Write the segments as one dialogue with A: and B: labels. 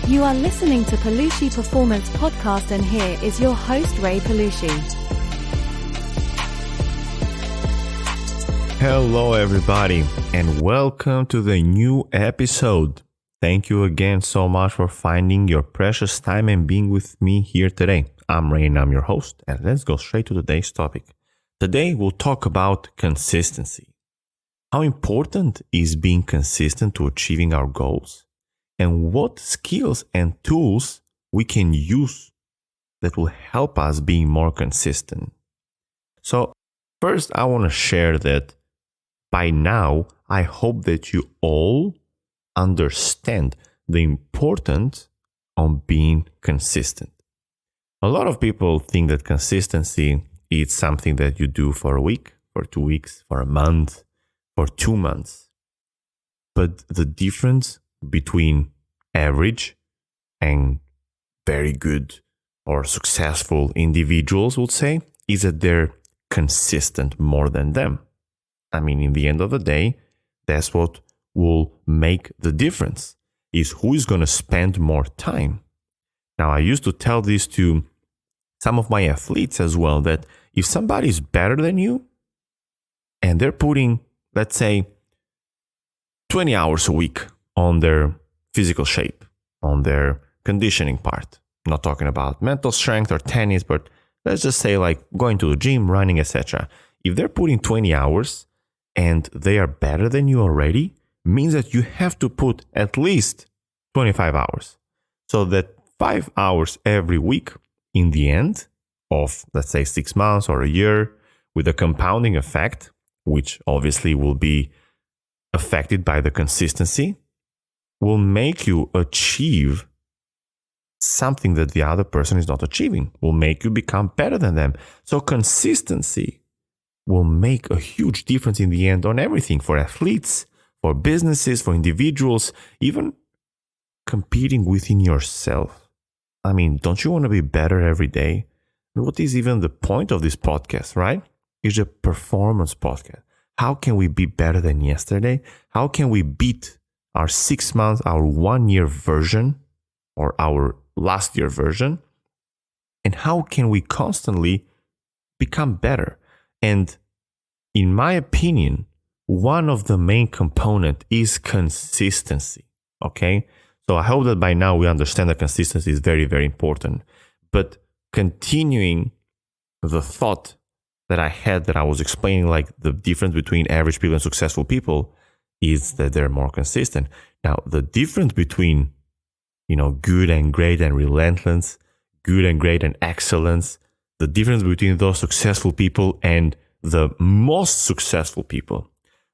A: You are listening to Palushi Performance Podcast, and here is your host, Ray Palushi.
B: Hello, everybody, and welcome to the new episode. Thank you again so much for finding your precious time and being with me here today. I'm Ray and I'm your host, and let's go straight to today's topic. Today, we'll talk about consistency. How important is being consistent to achieving our goals? And what skills and tools we can use that will help us being more consistent. So first, I want to share that by now, I hope that you all understand the importance of being consistent. A lot of people think that consistency is something that you do for a week, for 2 weeks, for a month, for 2 months. But the difference between average and very good or successful individuals would say is that they're consistent more than them. I mean, in the end of the day, that's what will make the difference, is who is going to spend more time. Now, I used to tell this to some of my athletes as well, that if somebody is better than you and they're putting, let's say, 20 hours a week on their physical shape, on their conditioning part. I'm not talking about mental strength or tennis, but let's just say like going to the gym, running, etc. If they're putting 20 hours and they are better than you already, means that you have to put at least 25 hours. So that 5 hours every week in the end of, let's say, 6 months or a year, with a compounding effect, which obviously will be affected by the consistency, will make you achieve something that the other person is not achieving, will make you become better than them. So consistency will make a huge difference in the end on everything, for athletes, for businesses, for individuals, even competing within yourself. I mean, don't you want to be better every day? What is even the point of this podcast, right? It's a performance podcast. How can we be better than yesterday? How can we beat our 6 months, our 1 year version, or our last year version? And how can we constantly become better? And in my opinion, one of the main components is consistency. Okay? So I hope that by now we understand that consistency is very, very important. But continuing the thought that I had, that I was explaining, like the difference between average people and successful people, is that they're more consistent. Now, the difference between, good and great and relentless, good and great and excellence, the difference between those successful people and the most successful people,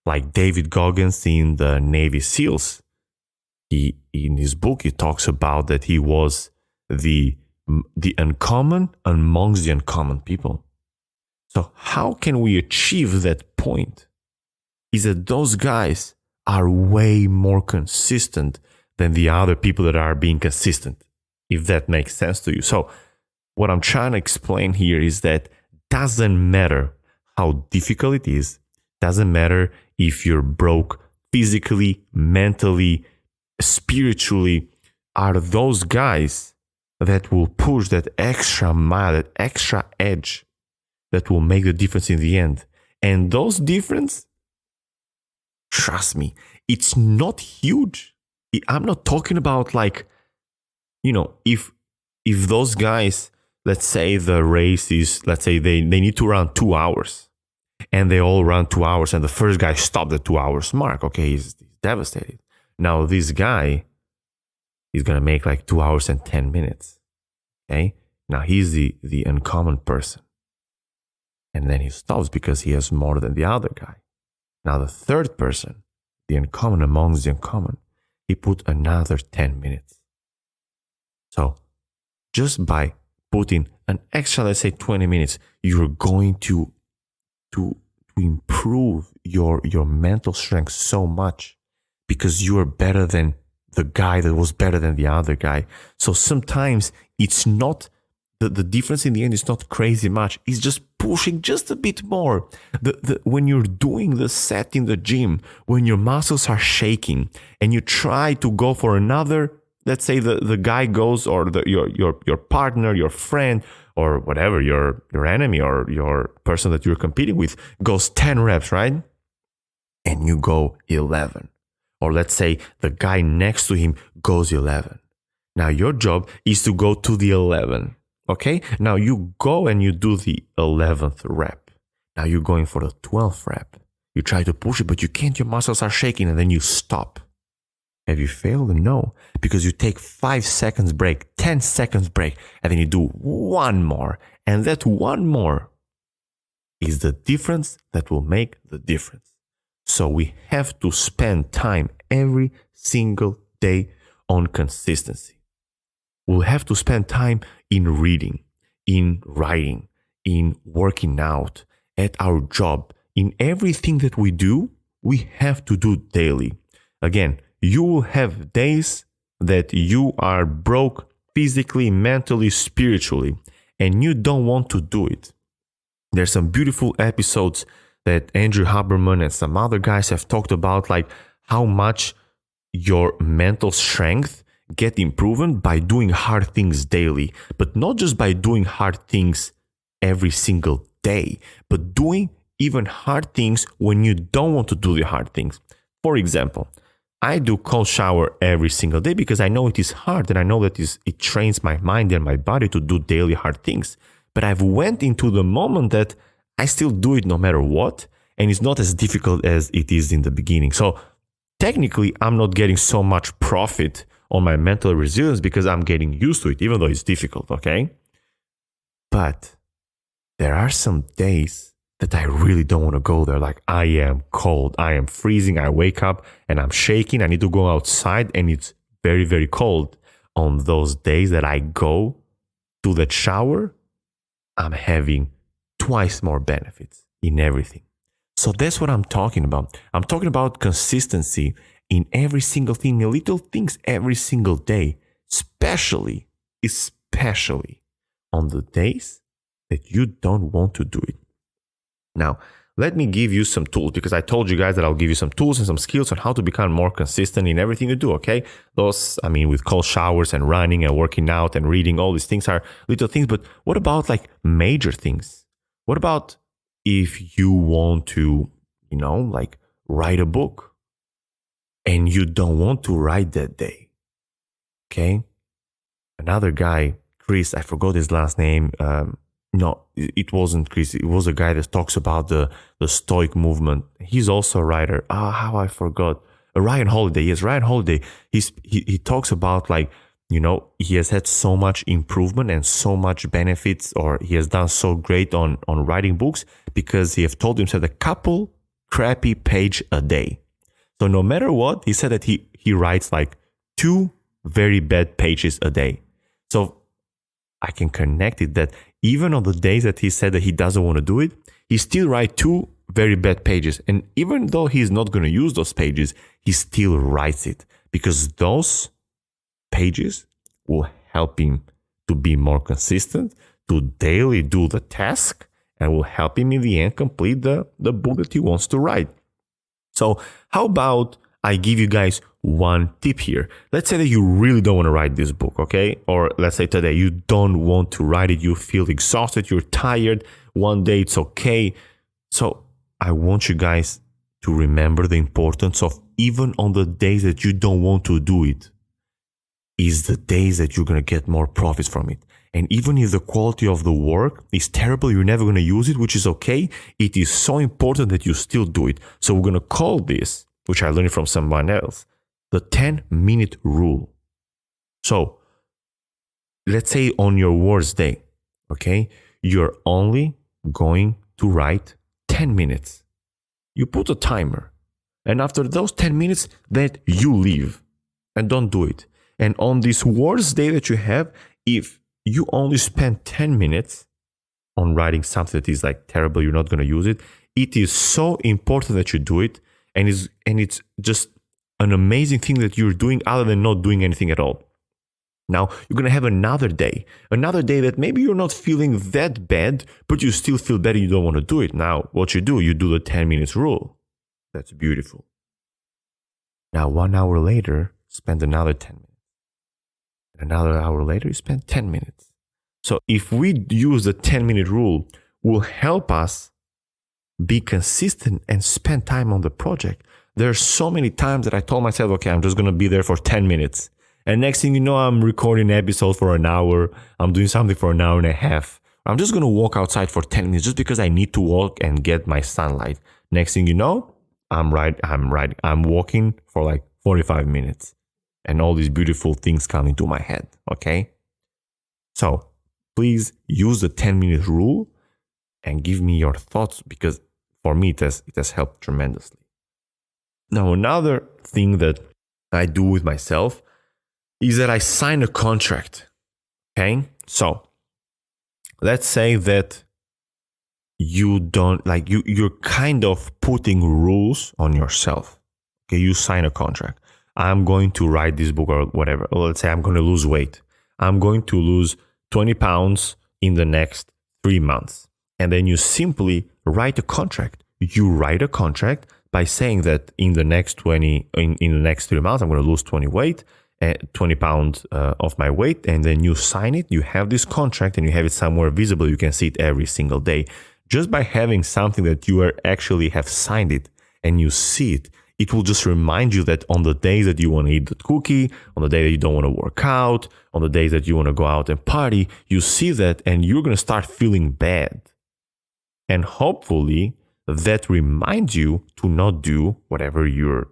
B: like David Goggins in the Navy SEALs, in his book, he talks about that he was the uncommon amongst the uncommon people. So how can we achieve that point? Is that those guys are way more consistent than the other people that are being consistent, if that makes sense to you. So what I'm trying to explain here is that doesn't matter how difficult it is, doesn't matter if you're broke physically, mentally, spiritually, are those guys that will push that extra mile, that extra edge that will make the difference in the end. And those difference, trust me, it's not huge. I'm not talking about like, if those guys, let's say the race is, let's say they need to run 2 hours and they all run 2 hours and the first guy stopped the 2 hours mark. Okay, he's devastated. Now this guy is going to make like 2 hours and 10 minutes. Okay, now he's the uncommon person. And then he stops because he has more than the other guy. Now the third person, the uncommon amongst the uncommon, he put another 10 minutes. So just by putting an extra, let's say 20 minutes, you're going to improve your mental strength so much, because you are better than the guy that was better than the other guy. So sometimes it's not the difference in the end is not crazy much. It's just pushing just a bit more. When you're doing the set in the gym, when your muscles are shaking and you try to go for another let's say the guy goes, or your partner, your friend, or whatever, your enemy or your person that you're competing with goes 10 reps, right? And you go 11. Or let's say the guy next to him goes 11. Now your job is to go to the 11. Okay? Now you go and you do the 11th rep. Now you're going for the 12th rep. You try to push it, but you can't. Your muscles are shaking, and then you stop. Have you failed? No, because you take 5 seconds break, 10 seconds break, and then you do one more. And that one more is the difference that will make the difference. So we have to spend time every single day on consistency. We'll have to spend time in reading, in writing, in working out, at our job. In everything that we do, we have to do daily. Again, you will have days that you are broke physically, mentally, spiritually, and you don't want to do it. There's some beautiful episodes that Andrew Haberman and some other guys have talked about, like how much your mental strength get improved by doing hard things daily, but not just by doing hard things every single day, but doing even hard things when you don't want to do the hard things. For example, I do cold shower every single day because I know it is hard, and I know that it trains my mind and my body to do daily hard things. But I've went into the moment that I still do it no matter what, and it's not as difficult as it is in the beginning. So technically, I'm not getting so much profit on my mental resilience because I'm getting used to it, even though it's difficult, okay? But there are some days that I really don't want to go there. Like, I am cold, I am freezing, I wake up and I'm shaking, I need to go outside and it's very, very cold. On those days that I go to that shower, I'm having twice more benefits in everything. So that's what I'm talking about. I'm talking about consistency in every single thing, in little things every single day, especially on the days that you don't want to do it. Now, let me give you some tools, because I told you guys that I'll give you some tools and some skills on how to become more consistent in everything you do, okay? Those, with cold showers and running and working out and reading, all these things are little things, but what about like major things? What about if you want to, like write a book and you don't want to write that day, okay? Another guy, Chris, I forgot his last name, no, it wasn't Chris. It was a guy that talks about the Stoic movement. He's also a writer. How I forgot. Ryan Holiday. Yes, Ryan Holiday. He talks about, like, he has had so much improvement and so much benefits, or he has done so great on writing books because he have told himself a couple crappy page a day. So no matter what, he said that he writes like 2 very bad pages a day. So I can connect it that even on the days that he said that he doesn't want to do it, he still writes 2 very bad pages. And even though he's not going to use those pages, he still writes it because those pages will help him to be more consistent, to daily do the task, and will help him in the end complete the book that he wants to write. So how about I give you guys one tip here. Let's say that you really don't want to write this book, okay? Or let's say today you don't want to write it. You feel exhausted, you're tired. One day it's okay. So I want you guys to remember the importance of, even on the days that you don't want to do it, is the days that you're going to get more profits from it. And even if the quality of the work is terrible, you're never going to use it, which is okay. It is so important that you still do it. So we're going to call this, which I learned from someone else, the 10-minute rule. So let's say on your worst day, okay, you're only going to write 10 minutes. You put a timer. And after those 10 minutes, that you leave and don't do it. And on this worst day that you have, if you only spend 10 minutes on writing something that is like terrible, you're not going to use it, it is so important that you do it. And it's just an amazing thing that you're doing other than not doing anything at all. Now, you're going to have another day that maybe you're not feeling that bad, but you still feel better, you don't want to do it. Now, what you do the 10 minutes rule. That's beautiful. Now, 1 hour later, spend another 10 minutes. Another hour later, you spend 10 minutes. So if we use the 10-minute rule, will help us be consistent and spend time on the project. There are so many times that I told myself, okay, I'm just going to be there for 10 minutes. And next thing you know, I'm recording an episode for an hour. I'm doing something for an hour and a half. I'm just going to walk outside for 10 minutes just because I need to walk and get my sunlight. Next thing you know, I'm walking for like 45 minutes. And all these beautiful things come into my head, okay? So please use the 10-minute rule and give me your thoughts, because for me, it has helped tremendously. Now, another thing that I do with myself is that I sign a contract, okay? So let's say that you don't, like, you're kind of putting rules on yourself, okay? You sign a contract. I'm going to write this book or whatever. Or let's say I'm going to lose weight. I'm going to lose 20 pounds in the next 3 months. And then you simply write a contract. You write a contract by saying that in the next 3 months, I'm going to lose 20 pounds of my weight. And then you sign it. You have this contract and you have it somewhere visible. You can see it every single day. Just by having something that you actually have signed it and you see it, it will just remind you that on the days that you want to eat the cookie, on the day that you don't want to work out, on the days that you want to go out and party, you see that and you're going to start feeling bad. And hopefully that reminds you to not do whatever you're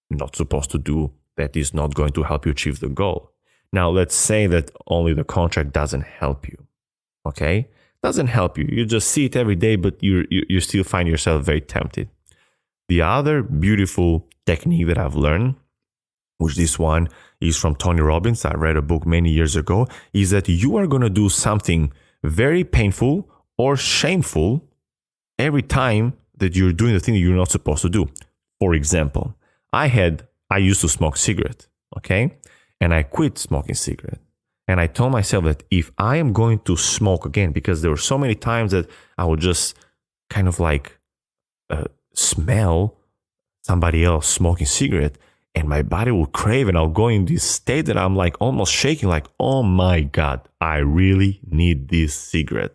B: not supposed to do that is not going to help you achieve the goal. Now, let's say that only the contract doesn't help you, okay? Doesn't help you. You just see it every day, but you still find yourself very tempted. The other beautiful technique that I've learned, which this one is from Tony Robbins, I read a book many years ago, is that you are going to do something very painful or shameful every time that you're doing the thing that you're not supposed to do. For example, I used to smoke cigarette, okay? And I quit smoking cigarette. And I told myself that if I am going to smoke again, because there were so many times that I would just kind of like smell somebody else smoking cigarette and my body will crave, and I'll go in this state that I'm like almost shaking, like, oh my God, I really need this cigarette.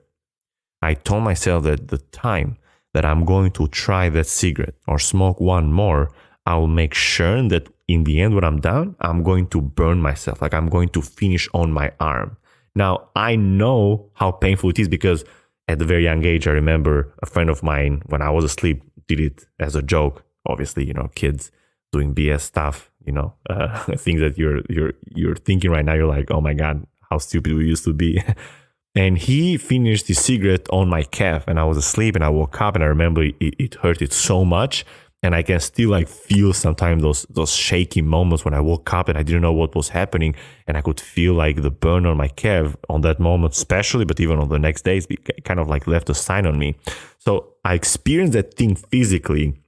B: I told myself that the time that I'm going to try that cigarette or smoke one more, I will make sure that in the end when I'm done, I'm going to burn myself, like I'm going to finish on my arm. Now, I know how painful it is because at a very young age, I remember a friend of mine, when I was asleep, did it as a joke. Obviously, kids doing BS stuff, things that you're thinking right now, you're like, oh my God, how stupid we used to be. And he finished his cigarette on my calf and I was asleep and I woke up and I remember it hurted so much. And I can still like feel sometimes those shaky moments when I woke up and I didn't know what was happening. And I could feel like the burn on my calf on that moment, especially, but even on the next days, it kind of like left a sign on me. So I experienced that thing physically,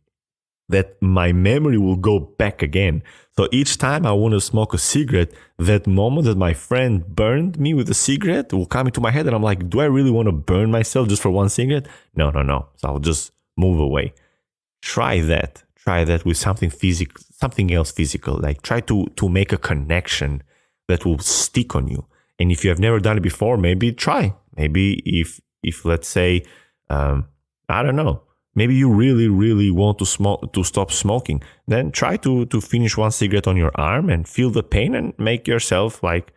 B: that my memory will go back again. So each time I want to smoke a cigarette, that moment that my friend burned me with a cigarette will come into my head and I'm like, do I really want to burn myself just for one cigarette? No. So I'll just move away. Try that with something physical, something else physical. Like try to make a connection that will stick on you. And if you have never done it before, maybe try. Maybe if let's say, I don't know, maybe you really, really want to stop smoking, then try to finish one cigarette on your arm and feel the pain and make yourself like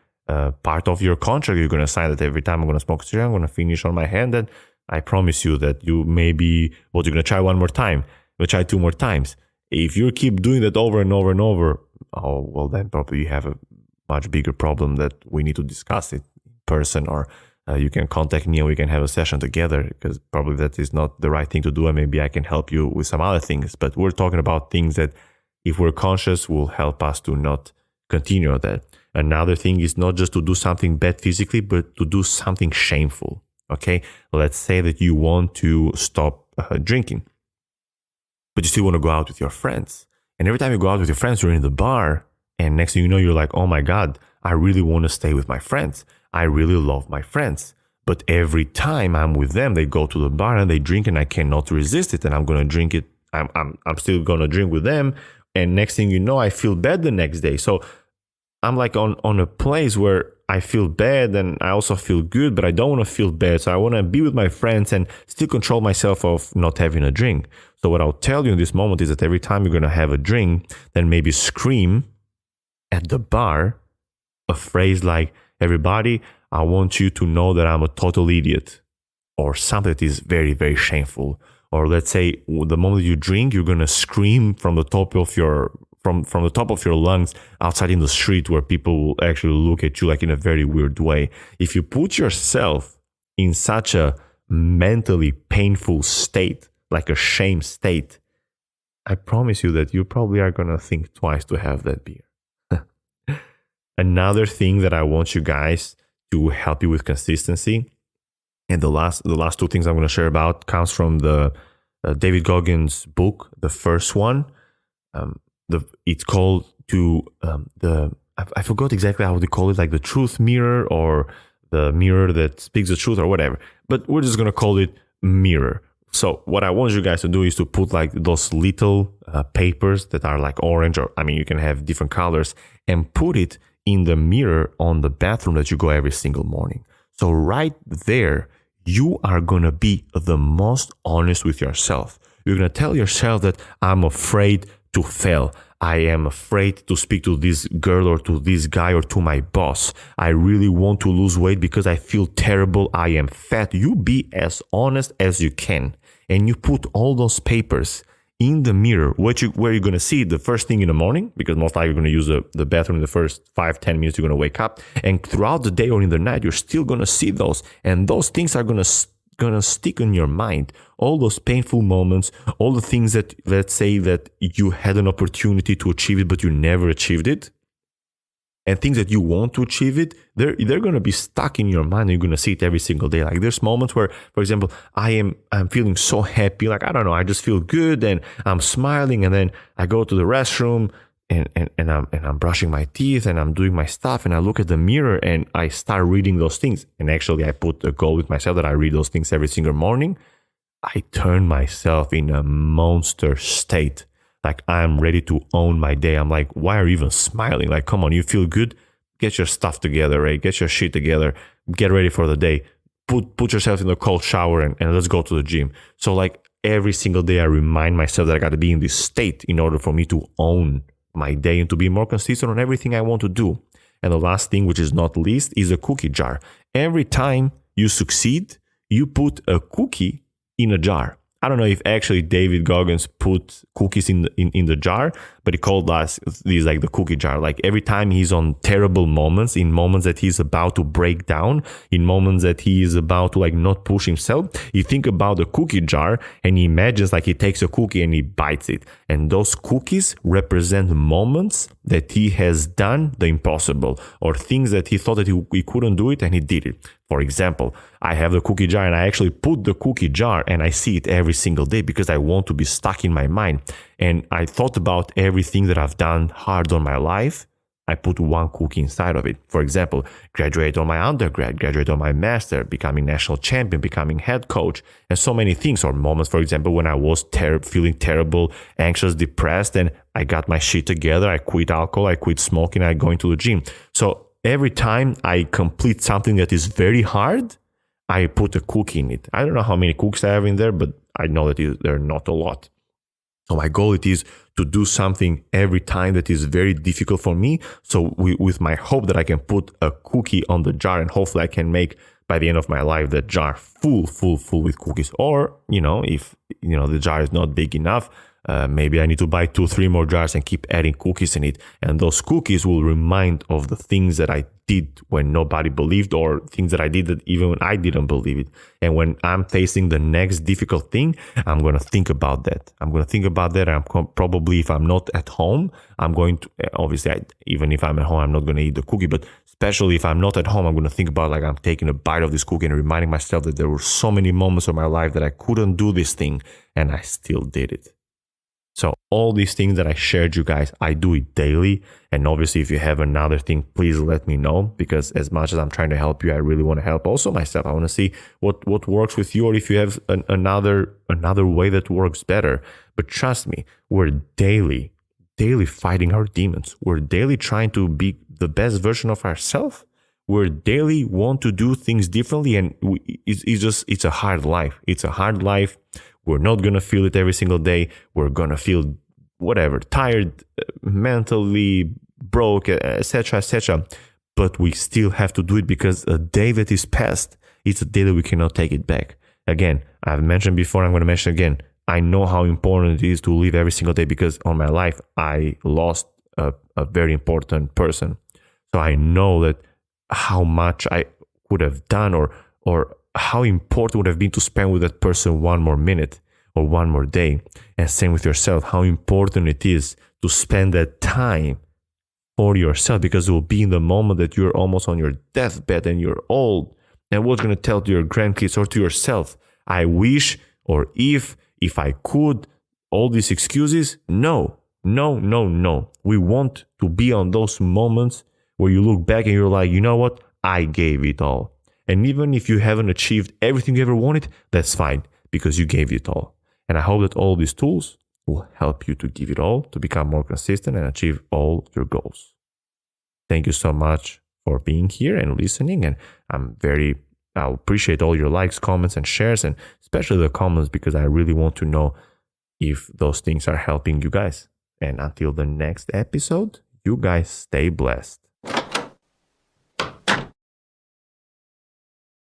B: part of your contract. You're going to sign that every time I'm going to smoke a cigarette, I'm going to finish on my hand. And I promise you that you're going to try one more time. We'll try 2 more times. If you keep doing that over and over and over, oh, well, then probably you have a much bigger problem that we need to discuss it in person, or you can contact me and we can have a session together, because probably that is not the right thing to do. And maybe I can help you with some other things. But we're talking about things that if we're conscious will help us to not continue on that. Another thing is not just to do something bad physically, but to do something shameful. Okay. Let's say that you want to stop drinking, but you still want to go out with your friends. And every time you go out with your friends, you're in the bar. And next thing you know, you're like, oh my God, I really want to stay with my friends. I really love my friends. But every time I'm with them, they go to the bar and they drink and I cannot resist it. And I'm going to drink it. I'm still going to drink with them. And next thing you know, I feel bad the next day. So I'm like on a place where I feel bad and I also feel good, but I don't want to feel bad. So I want to be with my friends and still control myself of not having a drink. So what I'll tell you in this moment is that every time you're going to have a drink, then maybe scream at the bar a phrase like, everybody, I want you to know that I'm a total idiot, or something that is very, very shameful. Or let's say the moment you drink, you're going to scream from the top of your from the top of your lungs outside in the street where people will actually look at you like in a very weird way. If you put yourself in such a mentally painful state, like a shame state, I promise you that you probably are going to think twice to have that beer. Another thing that I want you guys to help you with consistency, and the last two things I'm going to share about comes from the David Goggins book. The first one, it's called I forgot exactly how they call it, like the truth mirror or the mirror that speaks the truth or whatever. But we're just going to call it mirror. So what I want you guys to do is to put like those little papers that are like orange, or I mean, you can have different colors, and put it in the mirror on the bathroom that you go every single morning. So right there, you are going to be the most honest with yourself. You're going to tell yourself that I'm afraid to fail. I am afraid to speak to this girl or to this guy or to my boss. I really want to lose weight because I feel terrible. I am fat. You be as honest as you can. And you put all those papers in the mirror, where you're going to see it the first thing in the morning, because most likely you're going to use the bathroom in the first 5-10 minutes you're going to wake up. And throughout the day or in the night, you're still going to see those. And those things are going to stick in your mind. All those painful moments, all the things that, let's say that you had an opportunity to achieve it, but you never achieved it. And things that you want to achieve it, they're going to be stuck in your mind. And you're going to see it every single day. Like there's moments where, for example, I'm feeling so happy. Like, I don't know, I just feel good and I'm smiling. And then I go to the restroom and I'm brushing my teeth and I'm doing my stuff. And I look at the mirror and I start reading those things. And actually I put a goal with myself that I read those things every single morning. I turn myself in a monster state. Like I'm ready to own my day. I'm like, why are you even smiling? Like, come on, you feel good? Get your stuff together, right? Get your shit together. Get ready for the day. Put yourself in a cold shower and let's go to the gym. So like every single day I remind myself that I got to be in this state in order for me to own my day and to be more consistent on everything I want to do. And the last thing, which is not least, is a cookie jar. Every time you succeed, you put a cookie in a jar. I don't know if actually David Goggins put cookies in the jar, but he called us these like the cookie jar. Like every time he's on terrible moments, in moments that he's about to break down, in moments that he is about to like not push himself, he think about the cookie jar and he imagines like he takes a cookie and he bites it. And those cookies represent moments that he has done the impossible, or things that he thought that he couldn't do it and he did it. For example, I have the cookie jar and I actually put the cookie jar and I see it every single day because I want to be stuck in my mind. And I thought about everything that I've done hard on my life. I put one cookie inside of it. For example, graduate on my undergrad, graduate on my master, becoming national champion, becoming head coach, and so many things. Or moments, for example, when I was feeling terrible, anxious, depressed, and I got my shit together. I quit alcohol, I quit smoking, I go into the gym. So every time I complete something that is very hard, I put a cookie in it. I don't know how many cookies I have in there, but I know that there are not a lot. So my goal it is to do something every time that is very difficult for me. So with my hope that I can put a cookie on the jar and hopefully I can make by the end of my life that jar full with cookies. Or, if, the jar is not big enough, maybe I need to buy 2-3 more jars and keep adding cookies in it. And those cookies will remind of the things that I did when nobody believed, or things that I did that even when I didn't believe it. And when I'm facing the next difficult thing, I'm going to think about that. And probably, if I'm not at home, I'm going to, obviously, even if I'm at home, I'm not going to eat the cookie. But especially if I'm not at home, I'm going to think about like I'm taking a bite of this cookie and reminding myself that there were so many moments of my life that I couldn't do this thing and I still did it. So all these things that I shared you guys, I do it daily. And obviously, if you have another thing, please let me know, because as much as I'm trying to help you, I really want to help also myself. I want to see what works with you, or if you have another way that works better. But trust me, we're daily daily fighting our demons. We're daily trying to be the best version of ourselves. We're daily want to do things differently, and it's a hard life. It's a hard life. We're not gonna feel it every single day. We're gonna feel whatever, tired, mentally broke, etc., etc. But we still have to do it, because a day that is past, it's a day that we cannot take it back. Again, I've mentioned before, I'm going to mention again, I know how important it is to live every single day, because on my life, I lost a very important person. So I know that how much I would have done, or how important it would have been to spend with that person one more minute or one more day. And same with yourself, how important it is to spend that time for yourself, because it will be in the moment that you're almost on your deathbed and you're old. And what's going to tell to your grandkids or to yourself? I wish, or if I could, all these excuses. No. We want to be on those moments where you look back and you're like, you know what? I gave it all. And even if you haven't achieved everything you ever wanted, that's fine, because you gave it all. And I hope that all these tools will help you to give it all, to become more consistent and achieve all your goals. Thank you so much for being here and listening. And I appreciate all your likes, comments, and shares, and especially the comments, because I really want to know if those things are helping you guys. And until the next episode, you guys stay blessed.